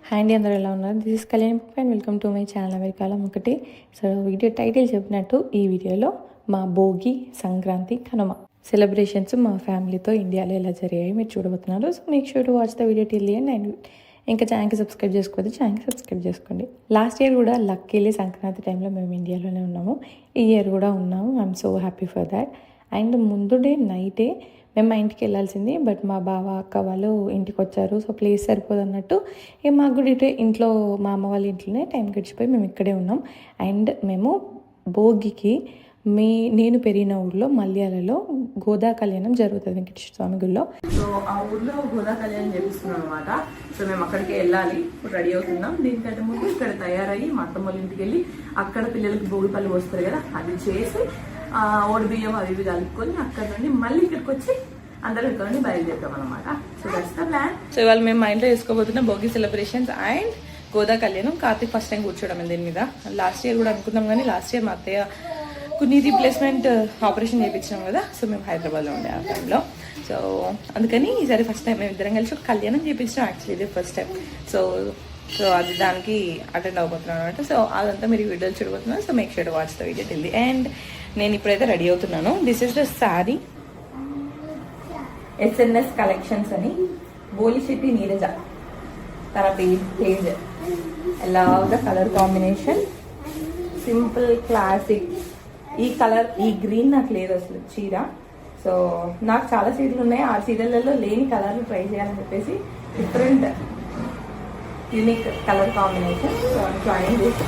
Hi అండి, అందరూ ఎలా ఉన్నారు? This is Kalyan and welcome to my channel అమెరికాలో ఒకటి. సో వీడియో టైటిల్ చెప్పినట్టు ఈ వీడియోలో మా భోగి, సంక్రాంతి, కనుమ సెలబ్రేషన్స్ మా ఫ్యామిలీతో ఇండియాలో ఎలా జరిగాయి మీరు చూడబోతున్నారు. So make sure to watch the video till end. And ఇంకా ఛానల్కి సబ్స్క్రైబ్ చేసుకోవద్దు, ఛానల్కి సబ్స్క్రైబ్ చేసుకోండి. లాస్ట్ ఇయర్ కూడా లక్కీలీ సంక్రాంతి టైంలో మేము ఇండియాలోనే ఉన్నాము. ఈ ఇయర్ కూడా ఉన్నాము. I'm so happy for that. And ముందు డే నైటే మేము మా ఇంటికి వెళ్ళాల్సింది, బట్ మా బావ అక్క వాళ్ళు ఇంటికి వచ్చారు. సో ప్లేస్ సరిపోదు అన్నట్టు మాకు కూడా ఇటే ఇంట్లో మా అమ్మ వాళ్ళ ఇంట్లోనే టైం గడిచిపోయి మేము ఇక్కడే ఉన్నాం. అండ్ మేము భోగికి నేను పెరిగిన ఊళ్ళో మల్యాలలో గోదా కళ్యాణం జరుగుతుంది వెంకటేశ్వర స్వామి గుళ్ళో. సో ఆ ఊర్లో గోదా కళ్యాణం చేపిస్తున్నాం అనమాట. సో మేము అక్కడికి వెళ్ళాలి, రెడీ అవుతున్నాం. దీనికంటే ముందు ఇక్కడ తయారయ్యి మా అత్తమ్మ వాళ్ళ ఇంటికి వెళ్ళి అక్కడ పిల్లలకి భోగి పళ్ళు వస్తారు కదా, అది చేసి ఓడి బియ్యం అవి ఇవి కలుపుకొని అక్కడ నుండి మళ్ళీ ఇక్కడికి వచ్చి అందరం ఇక్కడ నుండి బయలుదేరుతాం అనమాట. So that's the plan. So ఇవాళ మేము మా ఇంట్లో చేసుకోబోతున్నాం భోగి సెలబ్రేషన్స్ అండ్ గోదా కళ్యాణం. కార్తీక్ ఫస్ట్ టైం కూర్చోవడం దీని మీద. లాస్ట్ ఇయర్ కూడా అనుకున్నాం, కానీ లాస్ట్ ఇయర్ మా అత్తయ్య కొన్ని రీప్లేస్మెంట్ ఆపరేషన్ చేయించినాం కదా. సో మేము హైదరాబాద్లో ఉండే ఆ టైంలో. సో అందుకని ఈసారి ఫస్ట్ టైం మేము ఇద్దరం కలిసి ఒక కళ్యాణం చేయించాం. యాక్చువల్లీ ఇది ఫస్ట్ టైం. సో అది దానికి అటెండ్ అవ్వబోతున్నాను అనమాట. సో అదంతా మీరు వీడియోలు చూడబోతున్నాను. So make sure to watch the video till the end. నేను ఇప్పుడైతే రెడీ అవుతున్నాను. This is the sari, SNS collections అని, బోలిశెట్టి నీరజ తన పేజ్. ఎలా the colour combination, simple classic. ఈ కలర్, ఈ గ్రీన్ నాకు లేదు అసలు చీర. సో నాకు చాలా చీరలు ఉన్నాయి, ఆ చీరలలో లేని కలర్లు ట్రై చేయాలని చెప్పేసి different unique colour combination. So train చేసి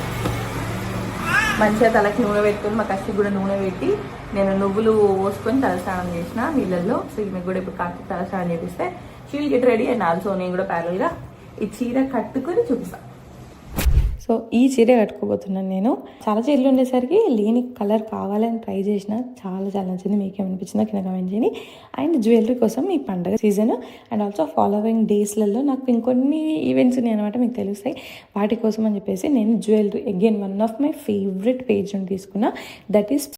మంచిగా తలకి నూనె పెట్టుకొని, మా కష్టి కూడా నూనె పెట్టి నేను నువ్వులు పోసుకొని తలస్నానం చేసిన నీళ్ళల్లో. సో మీకు కూడా ఇప్పుడు కాకి తలస్నానం చేపిస్తే she'll get ready. And also నేను కూడా ప్యారల్గా ఈ చీర కట్టుకొని చూపిస్తాను. సో ఈ చీర కట్టుకోబోతున్నాను నేను. చాలా చీరలు ఉండేసరికి లేని కలర్ కావాలని ట్రై చేసిన, చాలా చాలా నచ్చింది. మీకేమనిపించిందో కింద కామెంట్ చేయండి. అండ్ జ్యువెలరీ కోసం ఈ పండగ సీజన్ అండ్ ఆల్సో ఫాలోయింగ్ డేస్లలో నాకు ఇంకొన్ని ఈవెంట్స్ ఉన్నాయి అనమాట, మీకు తెలుస్తాయి. వాటి కోసం అని చెప్పేసి నేను jewellery again one of my favourite page నుండి తీసుకున్నా. That is